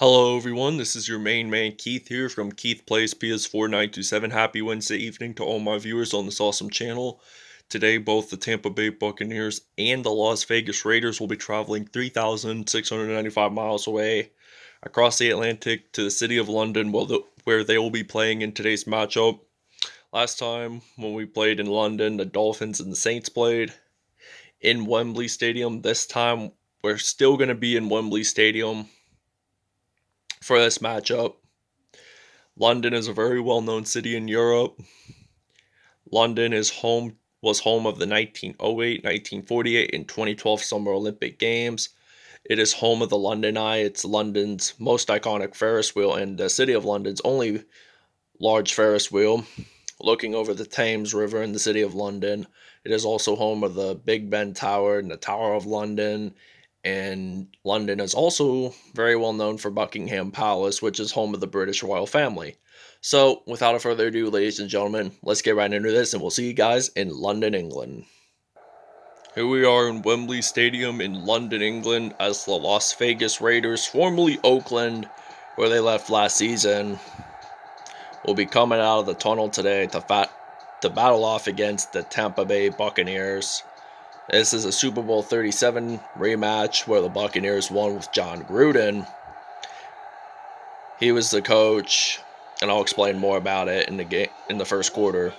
Hello everyone, this is your main man Keith here from Keith Plays PS4 927. Happy Wednesday evening to all my viewers on this awesome channel. Today both the Tampa Bay Buccaneers and the Las Vegas Raiders will be traveling 3,695 miles away across the Atlantic to the city of London where they will be playing in today's matchup. Last time when we played in London, the Dolphins and the Saints played in Wembley Stadium. This time we're still going to be in Wembley Stadium for this matchup. London is a very well-known city in Europe. London was home of the 1908, 1948, and 2012 Summer Olympic Games. It is home of the London Eye. It's London's most iconic Ferris wheel and the City of London's only large Ferris wheel, looking over the Thames River in the City of London. It is also home of the Big Ben Tower and the Tower of London. And London is also very well known for Buckingham Palace, which is home of the British royal family. So, without further ado, ladies and gentlemen, let's get right into this, and we'll see you guys in London, England. Here we are in Wembley Stadium in London, England, as the Las Vegas Raiders, formerly Oakland, where they left last season, will be coming out of the tunnel today to battle off against the Tampa Bay Buccaneers. This is a Super Bowl 37 rematch where the Buccaneers won with John Gruden. He was the coach, and I'll explain more about it in the first quarter.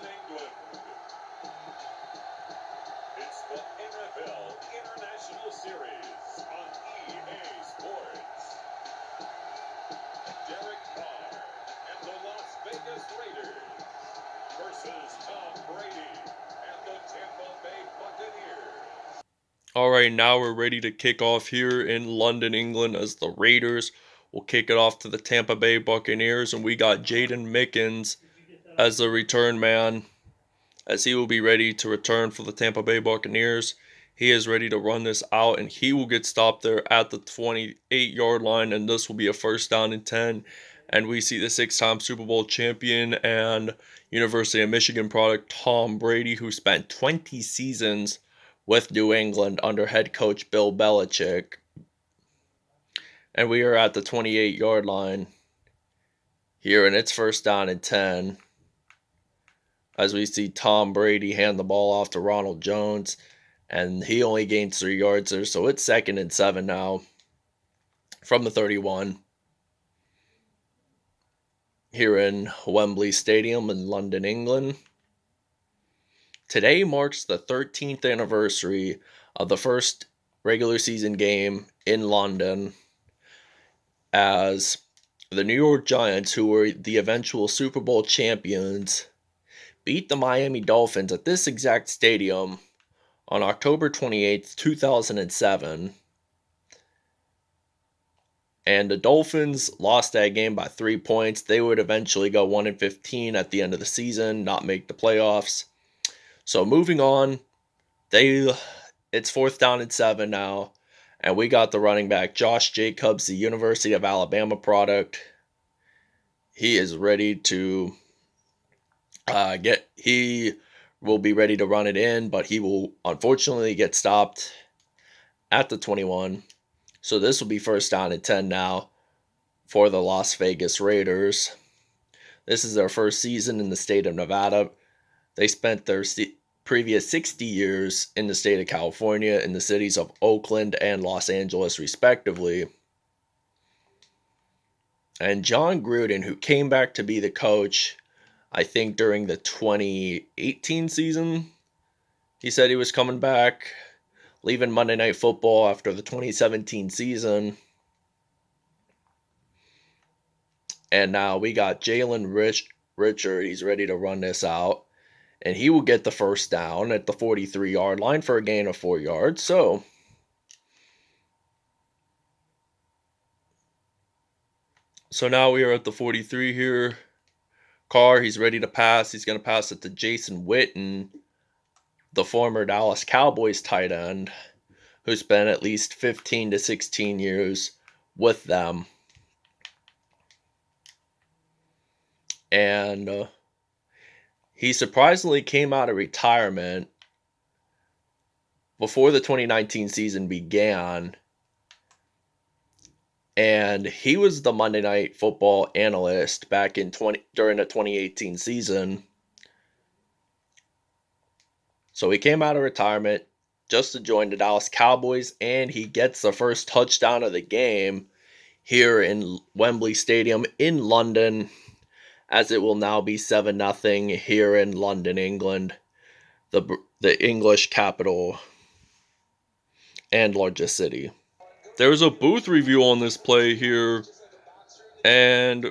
It's the NFL International Series on EA Sports. Derek Carr and the Las Vegas Raiders versus Tom Brady and the Tampa Bay Buccaneers. Alright, now we're ready to kick off here in London, England, as the Raiders will kick it off to the Tampa Bay Buccaneers, and we got Jaden Mickens as the return man, as he will be ready to return for the Tampa Bay Buccaneers. He is ready to run this out, and he will get stopped there at the 28-yard line, and this will be a first down and 10. And we see the six-time Super Bowl champion and University of Michigan product Tom Brady, who spent 20 seasons with New England under head coach Bill Belichick. And we are at the 28-yard line here, and it's first down and 10. As we see Tom Brady hand the ball off to Ronald Jones, and he only gains 3 yards there, so it's 2nd and 7 now from the 31 here in Wembley Stadium in London, England. Today marks the 13th anniversary of the first regular season game in London, as the New York Giants, who were the eventual Super Bowl champions, beat the Miami Dolphins at this exact stadium on October 28th, 2007. And the Dolphins lost that game by 3 points. They would eventually go 1-15 at the end of the season, not make the playoffs. So moving on, it's fourth down and 7 now, and we got the running back Josh Jacobs, the University of Alabama product. He is ready to he will be ready to run it in, but he will unfortunately get stopped at the 21. So this will be first down and 10 now for the Las Vegas Raiders. This is their first season in the state of Nevada. They spent their previous 60 years in the state of California in the cities of Oakland and Los Angeles, respectively. And John Gruden, who came back to be the coach, I think during the 2018 season, he said he was coming back, leaving Monday Night Football after the 2017 season. And now we got Jalen Richard. He's ready to run this out. And he will get the first down at the 43-yard line for a gain of 4 yards. So now we are at the 43 here. Carr, he's ready to pass. He's going to pass it to Jason Witten, the former Dallas Cowboys tight end, who spent at least 15 to 16 years with them. And he surprisingly came out of retirement before the 2019 season began. and he was the Monday Night Football analyst back in during the 2018 season. So he came out of retirement just to join the Dallas Cowboys, and he gets the first touchdown of the game here in Wembley Stadium in London, as it will now be 7-0 here in London, England, the English capital and largest city. There's a booth review on this play here, and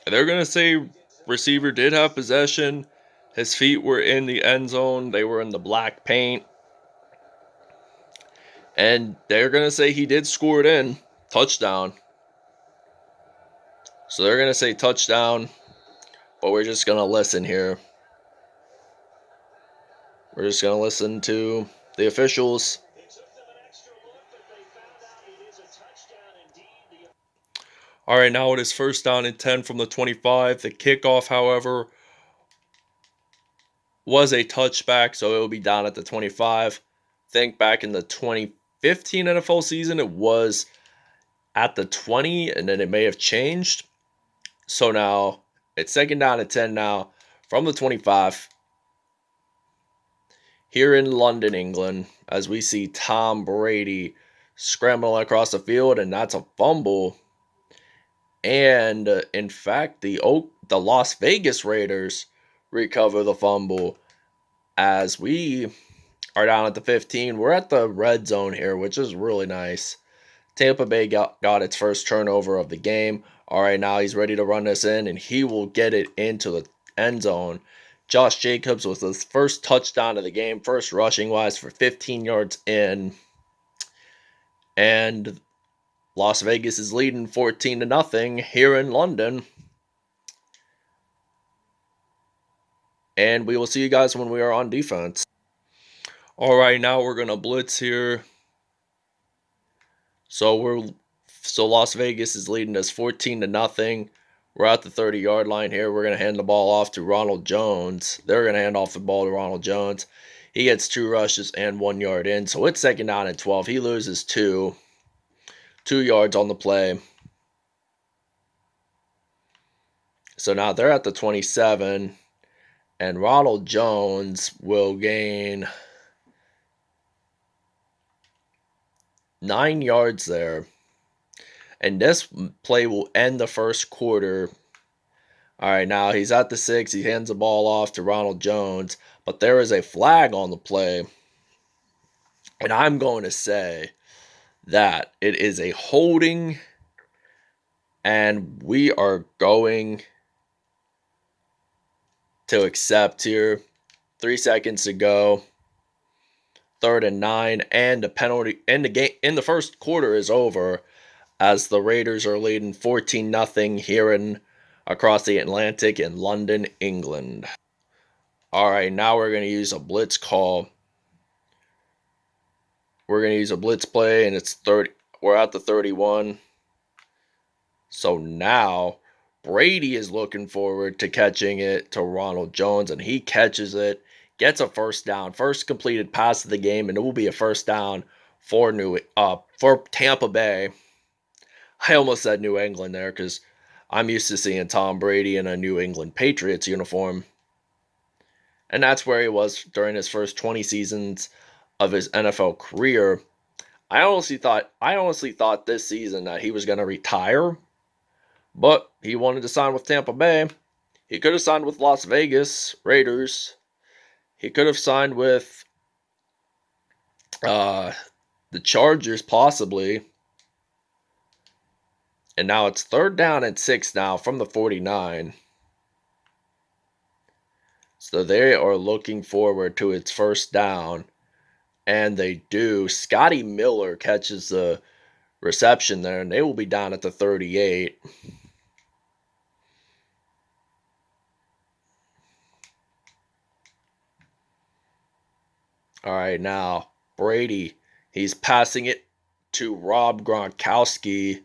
they're going to say receiver did have possession. His feet were in the end zone. They were in the black paint. And they're going to say he did score it in. Touchdown. So they're going to say touchdown. But we're just going to listen here. We're just going to listen to the officials. All right, now it is first down and 10 from the 25. The kickoff, however, was a touchback, so it will be down at the 25. Think back in the 2015 NFL season, it was at the 20, and then it may have changed. So now it's second down and 10 now from the 25. Here in London, England, as we see Tom Brady scrambling across the field, and that's a fumble. And in fact, the Las Vegas Raiders recover the fumble as we are down at the 15. We're at the red zone here, which is really nice. Tampa Bay got its first turnover of the game. All right, now he's ready to run this in, and he will get it into the end zone. Josh Jacobs with his first touchdown of the game, first rushing wise for 15 yards in. And Las Vegas is leading 14-0 here in London. And we will see you guys when we are on defense. All right, now we're going to blitz here. So Las Vegas is leading us 14-0. We're at the 30-yard line here. We're going to hand the ball off to Ronald Jones. They're going to hand off the ball to Ronald Jones. He gets 2 rushes and 1 yard in. So it's second down and 12. He loses 2 yards on the play. So now they're at the 27. And Ronald Jones will gain 9 yards there. And this play will end the first quarter. All right, now he's at the 6. He hands the ball off to Ronald Jones. But there is a flag on the play. And I'm going to say that it is a holding. And we are going to accept here. 3 seconds to go. 3rd and 9. And the penalty in the game in the first quarter is over, as the Raiders are leading 14-0 here across the Atlantic in London, England. All right, now we're going to use a blitz call. We're going to use a blitz play, and it's 30. We're at the 31. So now Brady is looking forward to catching it to Ronald Jones, and he catches it, gets a first down, first completed pass of the game, and it will be a first down for Tampa Bay. I almost said New England there because I'm used to seeing Tom Brady in a New England Patriots uniform. And that's where he was during his first 20 seasons of his NFL career. I honestly thought this season that he was going to retire, but he wanted to sign with Tampa Bay. He could have signed with Las Vegas Raiders. He could have signed with the Chargers possibly. And now it's 3rd down and 6 now from the 49. So they are looking forward to its first down. And they do. Scotty Miller catches the reception there, and they will be down at the 38. All right, now Brady, he's passing it to Rob Gronkowski,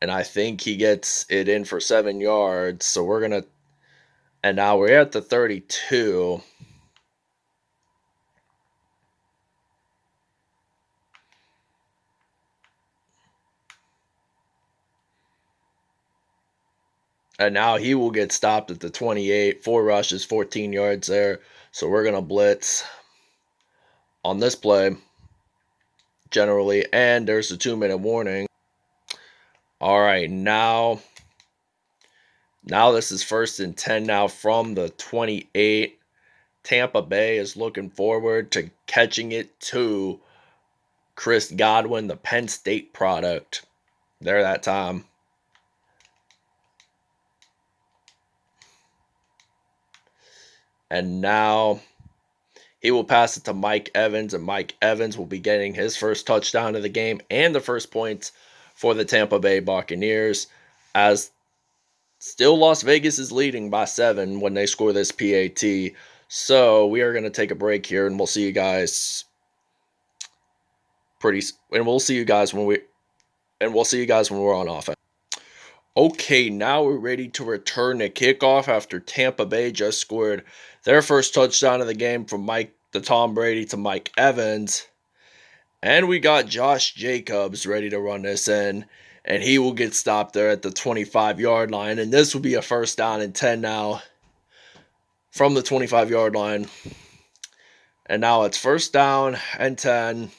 and I think he gets it in for 7 yards. So and now we're at the 32. And now he will get stopped at the 28. 4 rushes, 14 yards there. So we're going to blitz on this play generally. And there's a 2-minute warning. All right, now this is 1st and 10 now from the 28. Tampa Bay is looking forward to catching it to Chris Godwin, the Penn State product. There that time. And now he will pass it to Mike Evans, and Mike Evans will be getting his first touchdown of the game and the first points for the Tampa Bay Buccaneers, as still Las Vegas is leading by 7 when they score this PAT. So we are going to take a break here, and we'll see you guys when we're on offense. Okay, now we're ready to return the kickoff after Tampa Bay just scored their first touchdown of the game from Tom Brady to Mike Evans. And we got Josh Jacobs ready to run this in, and he will get stopped there at the 25-yard line. And this will be a 1st down and 10 now from the 25-yard line. And now it's 1st down and 10.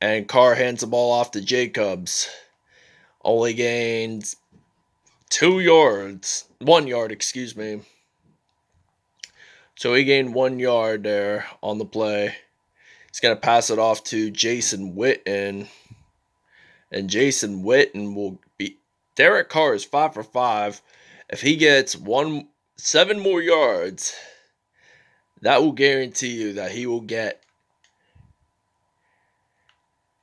And Carr hands the ball off to Jacobs. Only gains 1 yard, excuse me. So he gained 1 yard there on the play. He's going to pass it off to Jason Witten. And Jason Witten will be... Derek Carr is 5 for 5. If he gets 7 more yards, that will guarantee you that he will get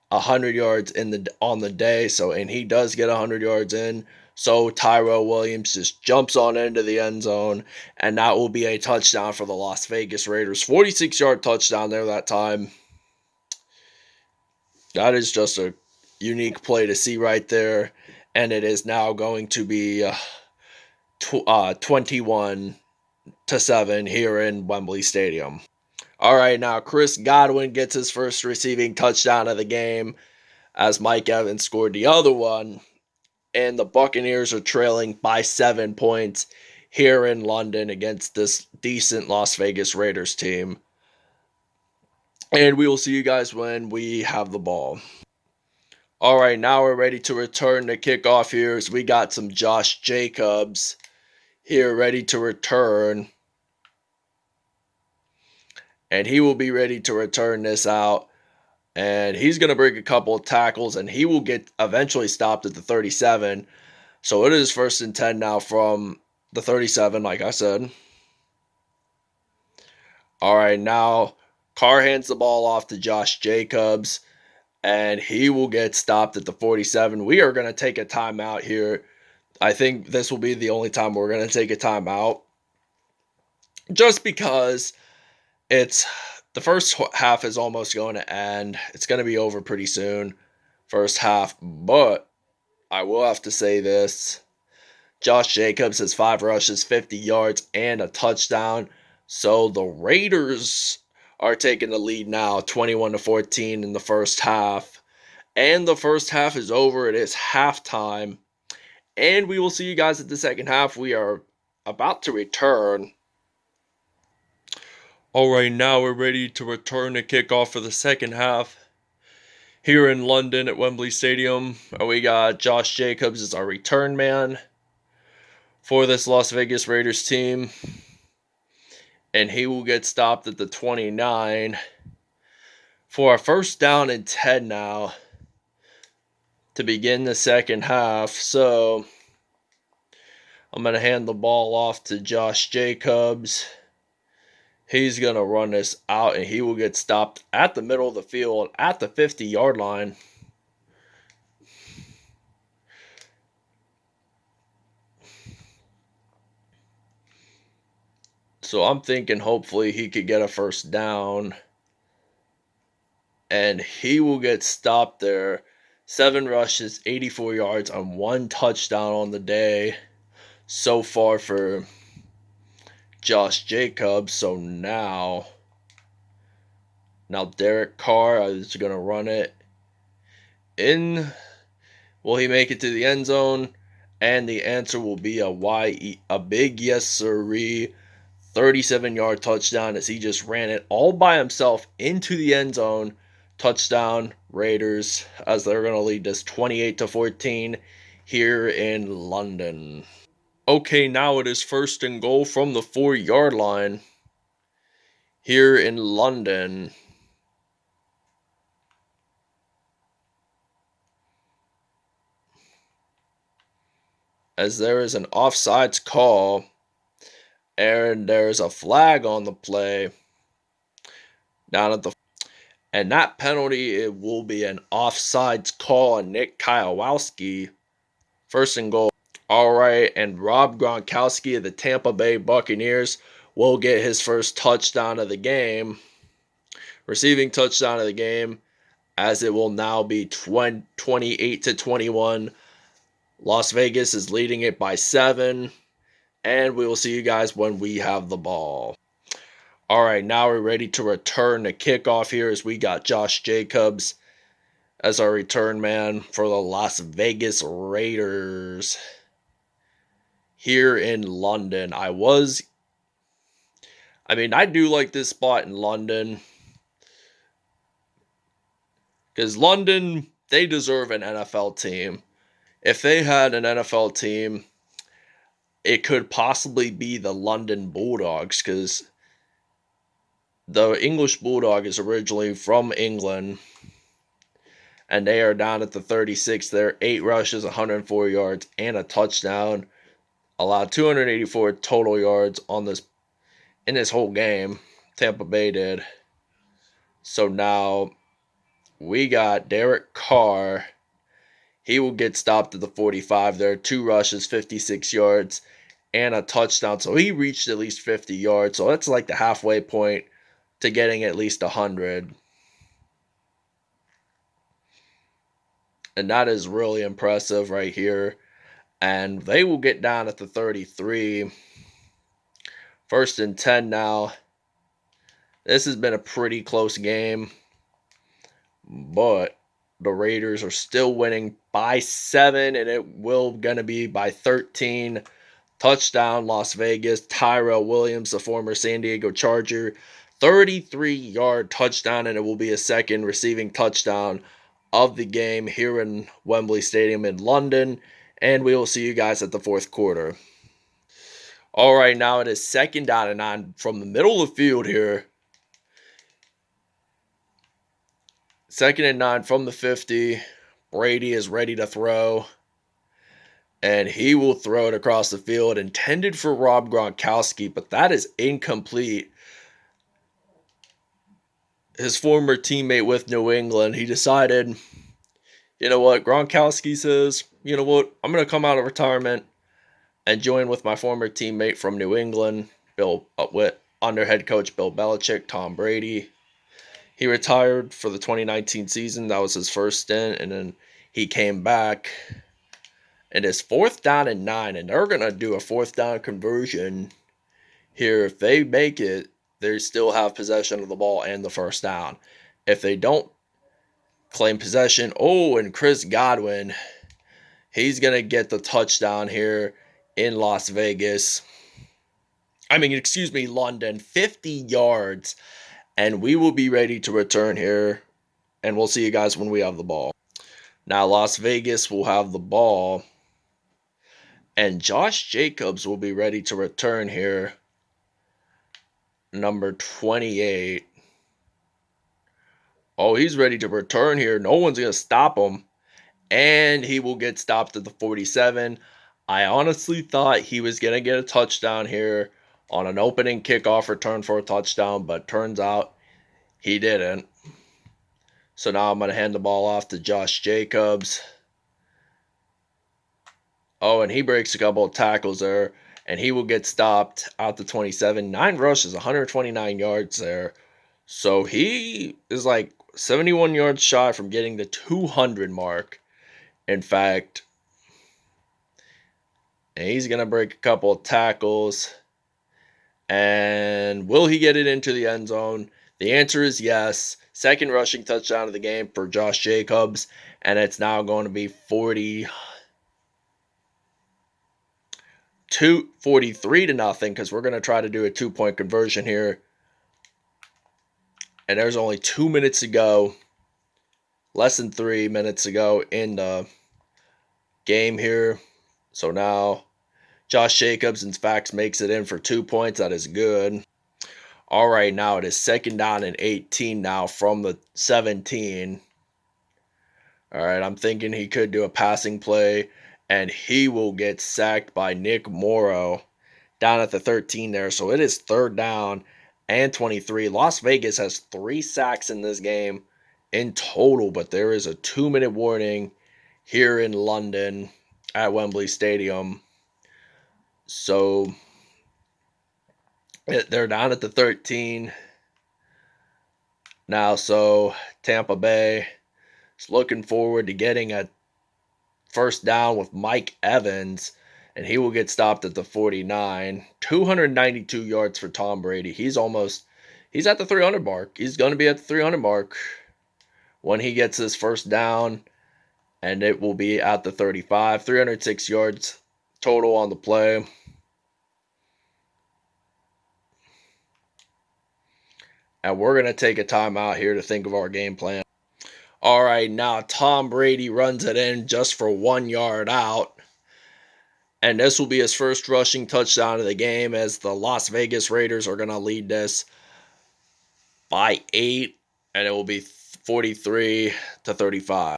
100 yards on the day. And he does get 100 yards in. So Tyrell Williams just jumps on into the end zone, and that will be a touchdown for the Las Vegas Raiders. 46-yard touchdown there that time. That is just a unique play to see right there, and it is now going to be 21-7 here in Wembley Stadium. All right, now Chris Godwin gets his first receiving touchdown of the game, as Mike Evans scored the other one. And the Buccaneers are trailing by 7 points here in London against this decent Las Vegas Raiders team. And we will see you guys when we have the ball. All right, now we're ready to return the kickoff here, as we got some Josh Jacobs here ready to return. And he will be ready to return this out. And he's going to break a couple of tackles, and he will get eventually stopped at the 37. So it is 1st and 10 now from the 37, like I said. All right, now Carr hands the ball off to Josh Jacobs, and he will get stopped at the 47. We are going to take a timeout here. I think this will be the only time we're going to take a timeout, just because the first half is almost going to end. It's going to be over pretty soon, first half. But I will have to say this. Josh Jacobs has 5 rushes, 50 yards, and a touchdown. So the Raiders are taking the lead now, 21-14 in the first half. And the first half is over. It is halftime. And we will see you guys at the second half. We are about to return. All right, now we're ready to return the kickoff for the second half here in London at Wembley Stadium. We got Josh Jacobs as our return man for this Las Vegas Raiders team. And he will get stopped at the 29 for a 1st down and 10 now to begin the second half. So I'm going to hand the ball off to Josh Jacobs. He's going to run this out, and he will get stopped at the middle of the field at the 50-yard line. So I'm thinking hopefully he could get a 1st down. And he will get stopped there. 7 rushes, 84 yards, and 1 touchdown on the day so far for Josh Jacobs. So now Derek Carr is going to run it in. Will he make it to the end zone? And the answer will be a big yes sirree 37-yard touchdown as he just ran it all by himself into the end zone. Touchdown Raiders as they're going to lead this 28-14 here in London. Okay, now it is first and goal from the 4-yard line here in London. As there is an offsides call and there's a flag on the play down at the, and that penalty, it will be an offsides call on Nick Kwiatkowski. First and goal. All right, and Rob Gronkowski of the Tampa Bay Buccaneers will get his first touchdown of the game, receiving touchdown of the game, as it will now be 28-21. Las Vegas is leading it by 7, and we will see you guys when we have the ball. All right, now we're ready to return the kickoff here as we got Josh Jacobs as our return man for the Las Vegas Raiders here in London. I do like this spot in London because London, they deserve an NFL team. If they had an NFL team, it could possibly be the London Bulldogs because the English Bulldog is originally from England and they are down at the 36. They're 8 rushes, 104 yards, and a touchdown. Allowed 284 total yards in this whole game. Tampa Bay did. So now we got Derek Carr. He will get stopped at the 45 there. 2 rushes, 56 yards, and a touchdown. So he reached at least 50 yards. So that's like the halfway point to getting at least 100. And that is really impressive right here. And they will get down at the 33. First and 10 now. This has been a pretty close game, but the Raiders are still winning by 7, and it will gonna be by 13. Touchdown, Las Vegas. Tyrell Williams, the former San Diego Charger, 33-yard touchdown, and it will be a second receiving touchdown of the game here in Wembley Stadium in London, and we will see you guys at the fourth quarter. All right, now it is second down and 9 from the middle of the field here. Second and 9 from the 50. Brady is ready to throw. And he will throw it across the field, intended for Rob Gronkowski, but that is incomplete. His former teammate with New England, he decided, you know what, Gronkowski says, you know what, I'm going to come out of retirement and join with my former teammate from New England, under head coach Bill Belichick, Tom Brady. He retired for the 2019 season. That was his first stint, and then he came back. And it's fourth down and 9, and they're going to do a fourth down conversion here. If they make it, they still have possession of the ball and the first down. If they don't claim possession, and Chris Godwin, he's going to get the touchdown here in London, 50 yards, and we will be ready to return here, and we'll see you guys when we have the ball. Now, Las Vegas will have the ball. And Josh Jacobs will be ready to return here. Number 28. Oh, he's ready to return here. No one's going to stop him. And he will get stopped at the 47. I honestly thought he was going to get a touchdown here on an opening kickoff return for a touchdown. But turns out he didn't. So now I'm going to hand the ball off to Josh Jacobs. Oh, and he breaks a couple of tackles there, and he will get stopped out the 27. 9 rushes, 129 yards there. So he is like 71 yards shy from getting the 200 mark. In fact, and he's going to break a couple of tackles. And will he get it into the end zone? The answer is yes. Second rushing touchdown of the game for Josh Jacobs, and it's now going to be 40. 43-0 because we're going to try to do a 2-point conversion here. And there's only 2 minutes to go. Less than 3 minutes to go in the game here. So now Josh Jacobs, in fact, makes it in for 2 points. That is good. All right, now it is 2nd down and 18 now from the 17. All right, I'm thinking he could do a passing play, and he will get sacked by Nick Morrow down at the 13 there. So it is 3rd down and 23. Las Vegas has 3 sacks in this game in total, but there is a 2-minute warning here in London at Wembley Stadium. So they're down at the 13 now. So Tampa Bay is looking forward to getting a 1st down with Mike Evans, and he will get stopped at the 49. 292 yards for Tom Brady. He's at the 300 mark. He's going to be at the 300 mark when he gets his 1st down, and it will be at the 35. 306 yards total on the play. And we're going to take a timeout here to think of our game plan. All right, now Tom Brady runs it in just for 1 yard out. And this will be his first rushing touchdown of the game, as the Las Vegas Raiders are going to lead this by 8. And it will be 43-35.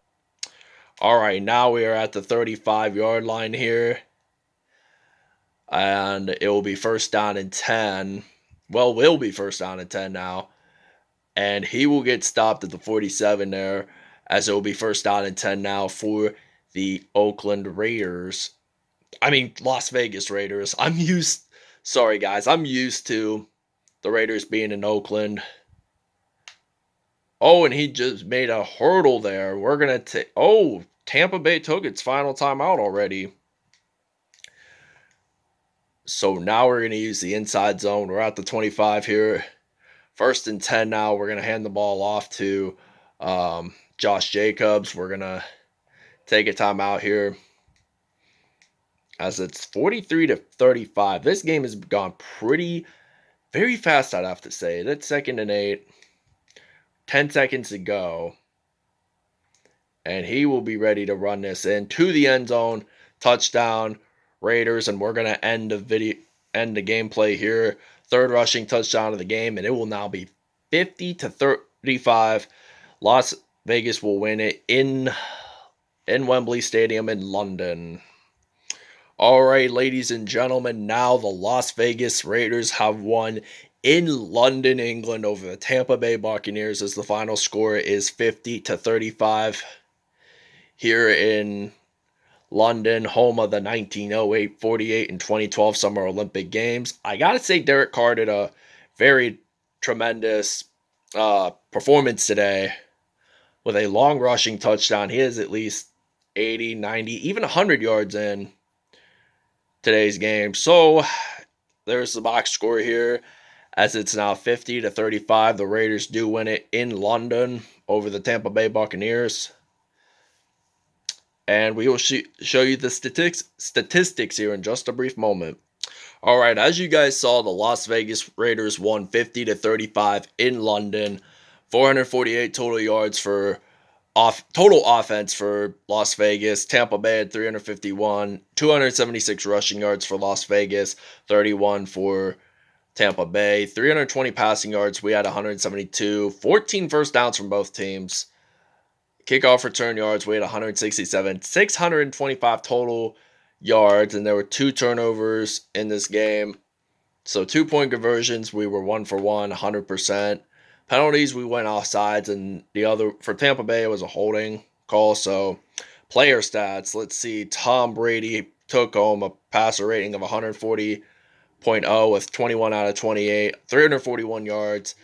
All right, now we are at the 35-yard line here. And it will be 1st down and 10. Well, will be 1st down and 10 now. And he will get stopped at the 47 there, as it will be 1st down and 10 now for the Las Vegas Raiders. Sorry guys, I'm used to the Raiders being in Oakland. Oh, and he just made a hurdle there. We're going to take, Tampa Bay took its final timeout already. So now we're going to use the inside zone. We're at the 25 here. 1st and 10 now. We're going to hand the ball off to Josh Jacobs. We're going to take a timeout here, as it's 43-35. This game has gone very fast, I'd have to say. That's 2nd and 8. 10 seconds to go. And he will be ready to run this in to the end zone. Touchdown, Raiders. And we're going to end the gameplay here. 3rd rushing touchdown of the game, and it will now be 50-35. Las Vegas will win it in Wembley Stadium in London. All right, ladies and gentlemen, now the Las Vegas Raiders have won in London, England, over the Tampa Bay Buccaneers, as the final score is 50-35 here in London, home of the 1908, 48, and 2012 Summer Olympic Games. I gotta say, Derek Carr did a very tremendous performance today with a long rushing touchdown. He is at least 80, 90, even 100 yards in today's game. So there's the box score here, as it's now 50-35. The Raiders do win it in London over the Tampa Bay Buccaneers. And we will show you the statistics here in just a brief moment. All right, as you guys saw, the Las Vegas Raiders won 50-35 in London. 448 total yards for total offense for Las Vegas. Tampa Bay had 351. 276 rushing yards for Las Vegas. 31 for Tampa Bay. 320 passing yards. We had 172. 14 first downs from both teams. Kickoff return yards, we had 167, 625 total yards, and there were 2 turnovers in this game. So 2-point conversions, we were 1 for 1, 100%. Penalties, we went offsides, and the other, for Tampa Bay, it was a holding call. So player stats, let's see, Tom Brady took home a passer rating of 140.0 with 21 out of 28, 341 yards,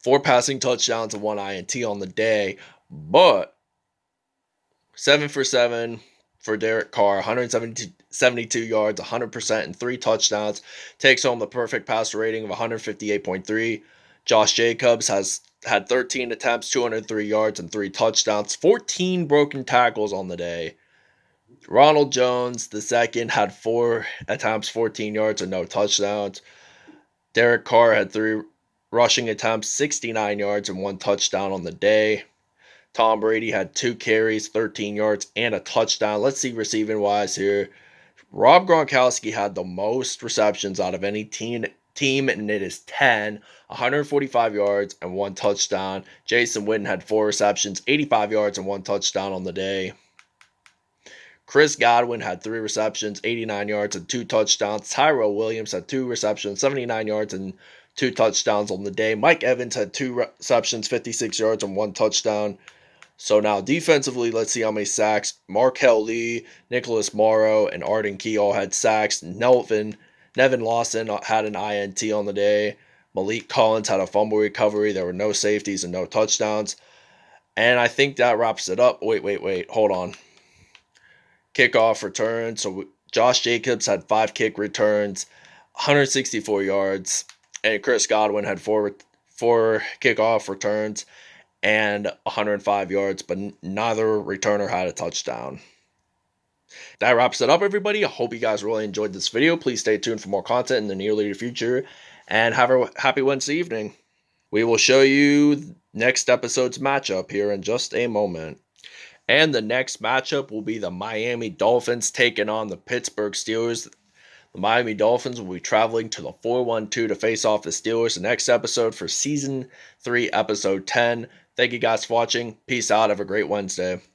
4 passing touchdowns, and 1 INT on the day. But 7 for 7 for Derek Carr, 172 yards, 100%, and 3 touchdowns. Takes home the perfect passer rating of 158.3. Josh Jacobs has had 13 attempts, 203 yards, and 3 touchdowns. 14 broken tackles on the day. Ronald Jones, the second, had 4 attempts, 14 yards, and no touchdowns. Derek Carr had 3 rushing attempts, 69 yards, and 1 touchdown on the day. Tom Brady had 2 carries, 13 yards, and a touchdown. Let's see receiving wise here. Rob Gronkowski had the most receptions out of any team, and it is 10, 145 yards, and 1 touchdown. Jason Witten had 4 receptions, 85 yards, and 1 touchdown on the day. Chris Godwin had 3 receptions, 89 yards, and 2 touchdowns. Tyrell Williams had 2 receptions, 79 yards, and 2 touchdowns on the day. Mike Evans had 2 receptions, 56 yards, and 1 touchdown. So now defensively, let's see how many sacks. Markel Lee, Nicholas Morrow, and Arden Key all had sacks. Nevin Lawson had an INT on the day. Malik Collins had a fumble recovery. There were no safeties and no touchdowns. And I think that wraps it up. Wait. Hold on. Kickoff return. So Josh Jacobs had 5 kick returns, 164 yards. And Chris Godwin had four kickoff returns and 105 yards, but neither returner had a touchdown. That wraps it up, everybody. I hope you guys really enjoyed this video. Please stay tuned for more content in the near future, and have a happy Wednesday evening. We will show you next episode's matchup here in just a moment. And the next matchup will be the Miami Dolphins taking on the Pittsburgh Steelers. The Miami Dolphins will be traveling to the 412 to face off the Steelers the next episode for Season 3, Episode 10. Thank you guys for watching. Peace out. Have a great Wednesday.